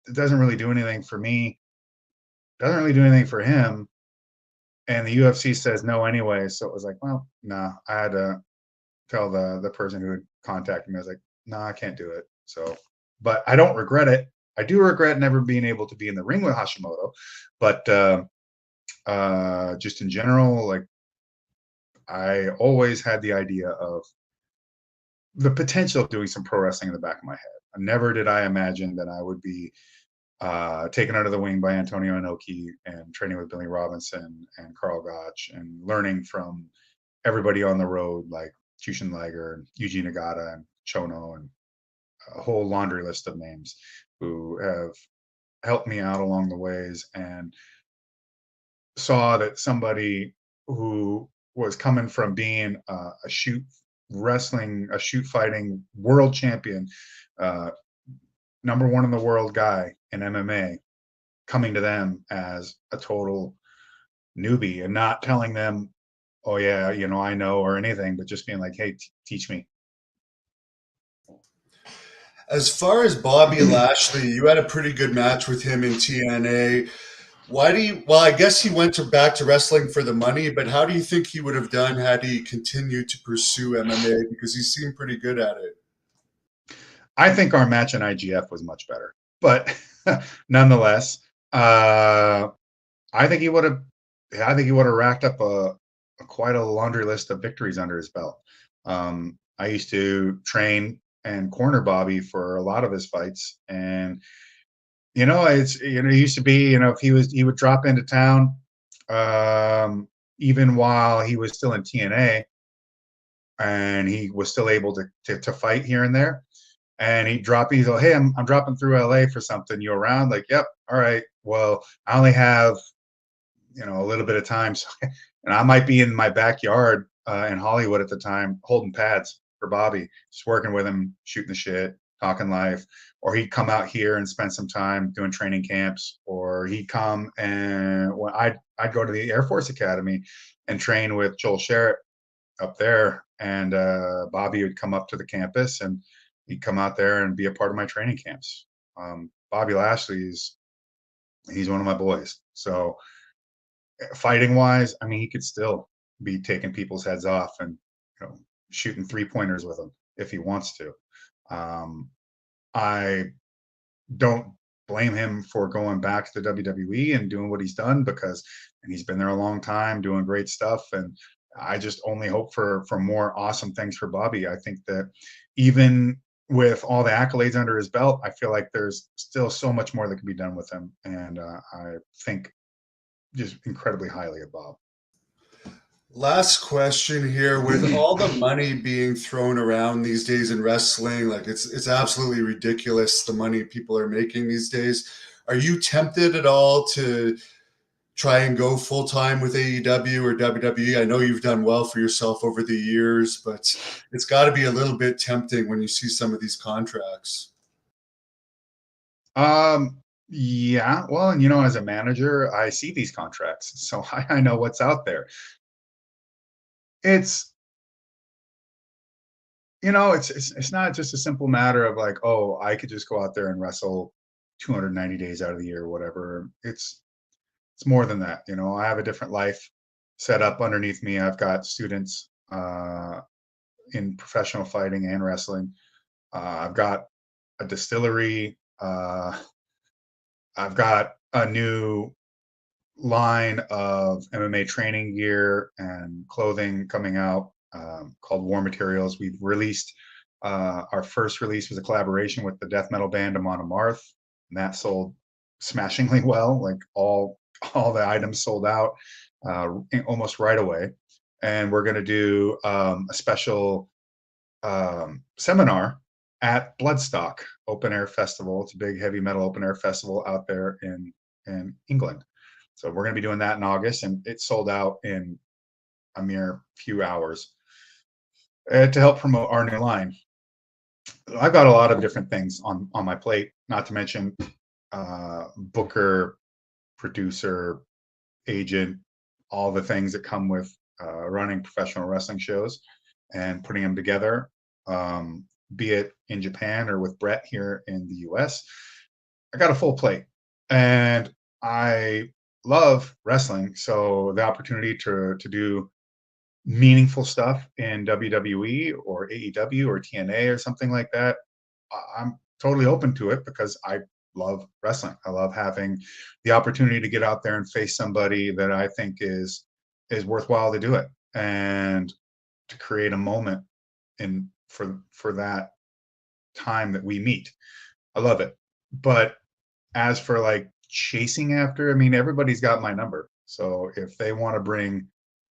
it doesn't really do anything for me. Doesn't really do anything for him. And the UFC says no anyway. So it was like, well, nah, I had to tell the person who had contacted me. I was like, nah, I can't do it. So, but I don't regret it. I do regret never being able to be in the ring with Hashimoto. But just in general, like, I always had the idea of the potential of doing some pro wrestling in the back of my head. Never did I imagine that I would be taken under the wing by Antonio Inoki and training with Billy Robinson and Carl Gotch and learning from everybody on the road like Jushin Liger and Yuji Nagata and Chono and a whole laundry list of names who have helped me out along the ways, and saw that somebody who was coming from being a shoot fighting world champion, number one in the world guy in MMA, coming to them as a total newbie and not telling them, oh yeah, I know, or anything, but just being like, hey, teach me. As far as Bobby Lashley, you had a pretty good match with him in TNA. Well, I guess he went back to wrestling for the money, but how do you think he would have done had he continued to pursue MMA? Because he seemed pretty good at it. I think our match in IGF was much better, but nonetheless, I think he would have. I think he would have racked up a quite a laundry list of victories under his belt. I used to train and corner Bobby for a lot of his fights, and it used to be, if he would drop into town, even while he was still in TNA, and he was still able to fight here and there. And he'd drop, he's like, hey, I'm dropping through LA for something. You around? Like, yep, all right. Well, I only have a little bit of time, so, and I might be in my backyard in Hollywood at the time, holding pads for Bobby, just working with him, shooting the shit, talking life. Or he'd come out here and spend some time doing training camps, or he'd come and I'd go to the Air Force Academy and train with Joel Sherritt up there, and Bobby would come up to the campus and he'd come out there and be a part of my training camps. Bobby Lashley he's one of my boys. So fighting wise, I mean, he could still be taking people's heads off and shooting 3-pointers with them if he wants to. I don't blame him for going back to the WWE and doing what he's done, because he's been there a long time doing great stuff. And I just only hope for more awesome things for Bobby. I think that even with all the accolades under his belt, I feel like there's still so much more that can be done with him. And I think just incredibly highly of Bob. Last question here. With all the money being thrown around these days in wrestling, like it's absolutely ridiculous, the money people are making these days. Are you tempted at all to try and go full time with AEW or WWE? I know you've done well for yourself over the years, but it's got to be a little bit tempting when you see some of these contracts. Yeah, well, and as a manager, I see these contracts, so I know what's out there. It's it's not just a simple matter of like, oh, I could just go out there and wrestle 290 days out of the year or whatever. It's more than that. I have a different life set up underneath me. I've got students in professional fighting and wrestling. I've got a distillery. I've got a new line of MMA training gear and clothing coming out called War Materials. We've released our first release was a collaboration with the death metal band Amon Amarth, and that sold smashingly well. Like all the items sold out almost right away. And we're going to do a special seminar at Bloodstock Open Air Festival. It's a big heavy metal open air festival out there in England. So we're going to be doing that in August, and it sold out in a mere few hours to help promote our new line. I've got a lot of different things on my plate, not to mention booker, producer, agent, all the things that come with running professional wrestling shows and putting them together, be it in Japan or with Brett here in the US. I got a full plate, and I love wrestling. So the opportunity to do meaningful stuff in WWE or AEW or TNA or something like that, I'm totally open to it, because I love wrestling. I love having the opportunity to get out there and face somebody that I think is worthwhile to do it, and to create a moment for that time that we meet. I love it. But as for like chasing after, I mean, everybody's got my number. So if they want to bring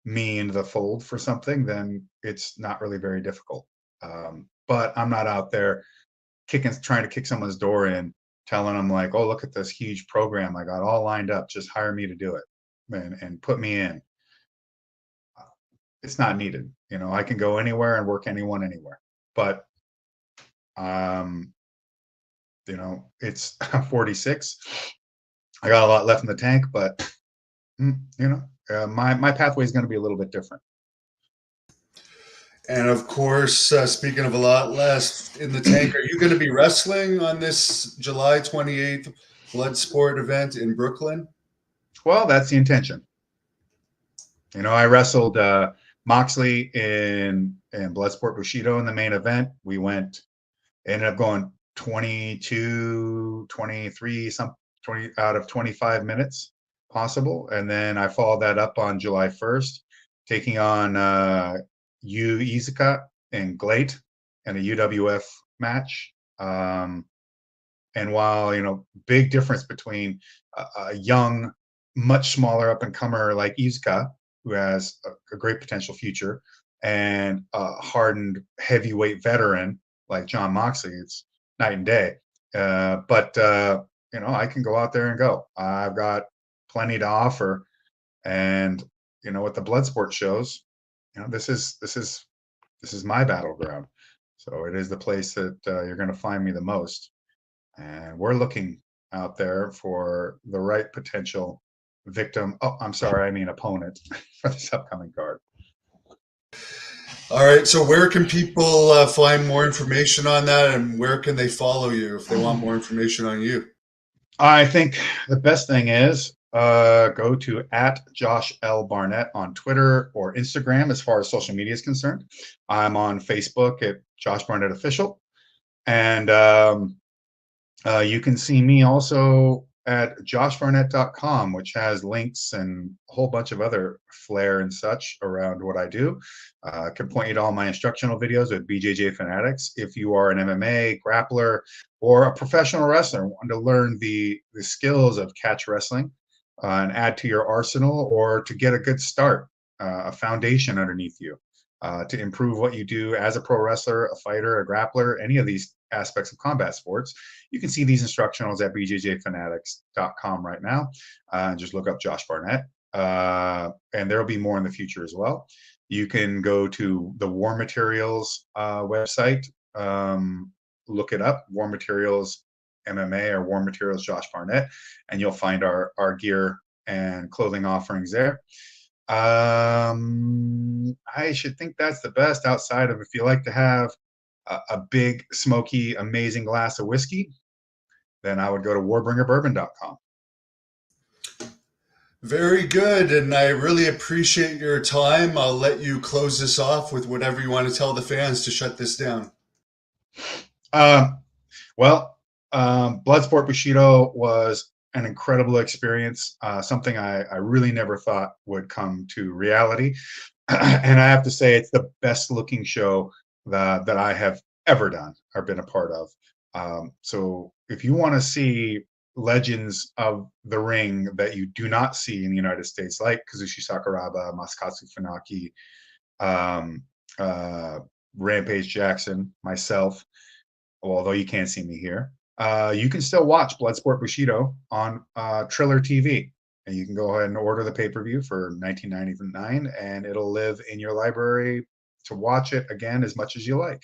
me into the fold for something, then it's not really very difficult. But I'm not out there trying to kick someone's door in, telling them like, oh, look at this huge program I got all lined up, just hire me to do it and put me in. It's not needed. I can go anywhere and work anyone anywhere. But it's I'm 46. I got a lot left in the tank, but my pathway is going to be a little bit different. And of course, speaking of a lot less in the tank, are you going to be wrestling on this July 28th Bloodsport event in Brooklyn? Well, that's the intention. I wrestled Moxley in Bloodsport Bushido in the main event. We went Ended up going 22, 23, 20 out of 25 minutes possible. And then I followed that up on July 1st, taking on Yu Izuka and Glate in a UWF match. And while, big difference between a young, much smaller up and comer like Izuka, who has a great potential future, and a hardened heavyweight veteran like John Moxley, it's night and day. But I can go out there and go. I've got plenty to offer, and with the Bloodsport shows, this is my battleground. So it is the place that you're going to find me the most. And we're looking out there for the right potential victim. Oh, I'm sorry, I mean opponent for this upcoming card. All right. So where can people find more information on that, and where can they follow you if they want more information on you? I think the best thing is go to @JoshL.Barnett on Twitter or Instagram as far as social media is concerned. I'm on Facebook at Josh Barnett Official. And you can see me also at joshbarnett.com, which has links and a whole bunch of other flair and such around what I do. I can point you to all my instructional videos with BJJ Fanatics. If you are an MMA grappler or a professional wrestler wanting to learn the skills of catch wrestling and add to your arsenal, or to get a good start, a foundation underneath you, to improve what you do as a pro wrestler, a fighter, a grappler, any of these aspects of combat sports, you can see these instructionals at bjjfanatics.com right now. Just look up Josh Barnett, and there will be more in the future as well. You can go to the War Materials website, look it up, War Materials MMA or War Materials Josh Barnett, and you'll find our gear and clothing offerings there. I should think that's the best, outside of if you like to have a big, smoky, amazing glass of whiskey, then I would go to warbringerbourbon.com. Very good. And I really appreciate your time. I'll let you close this off with whatever you want to tell the fans to shut this down. Bloodsport Bushido was an incredible experience, something I really never thought would come to reality. And I have to say, it's the best looking show that I have ever done or been a part of. So if you want to see legends of the ring that you do not see in the United States, like Kazushi Sakuraba, Masakatsu Funaki, Rampage Jackson, myself, although you can't see me here, you can still watch Bloodsport Bushido on Triller TV. And you can go ahead and order the pay-per-view for $19.99, and it'll live in your library to watch it again as much as you like.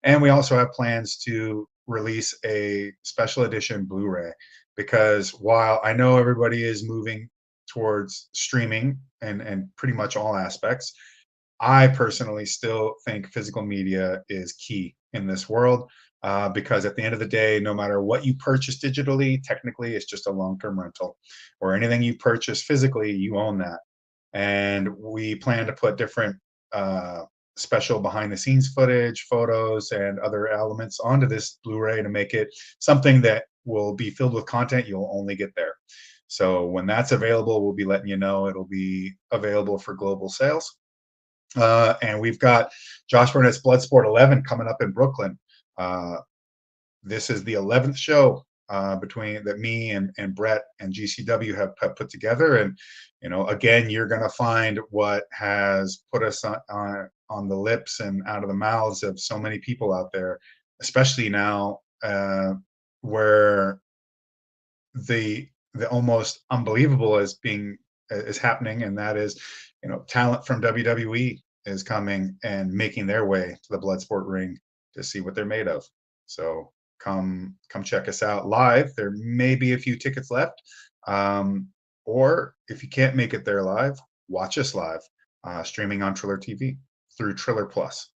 And we also have plans to release a special edition Blu-ray, because while I know everybody is moving towards streaming and pretty much all aspects, I personally still think physical media is key in this world, because at the end of the day, no matter what you purchase digitally, technically it's just a long-term rental, or anything you purchase physically, you own that. And we plan to put different special behind-the-scenes footage, photos, and other elements onto this Blu-ray to make it something that will be filled with content you'll only get there. So when that's available, we'll be letting you know. It'll be available for global sales. And we've got Josh Barnett's Bloodsport 11 coming up in Brooklyn. This is the 11th show between that me and Brett and GCW have put together. And, again, you're going to find what has put us on the lips and out of the mouths of so many people out there, especially now, where the almost unbelievable is happening, and that is, talent from WWE is coming and making their way to the Bloodsport ring to see what they're made of. So come check us out live. There may be a few tickets left, or if you can't make it there live, watch us live, streaming on Triller TV through Triller Plus.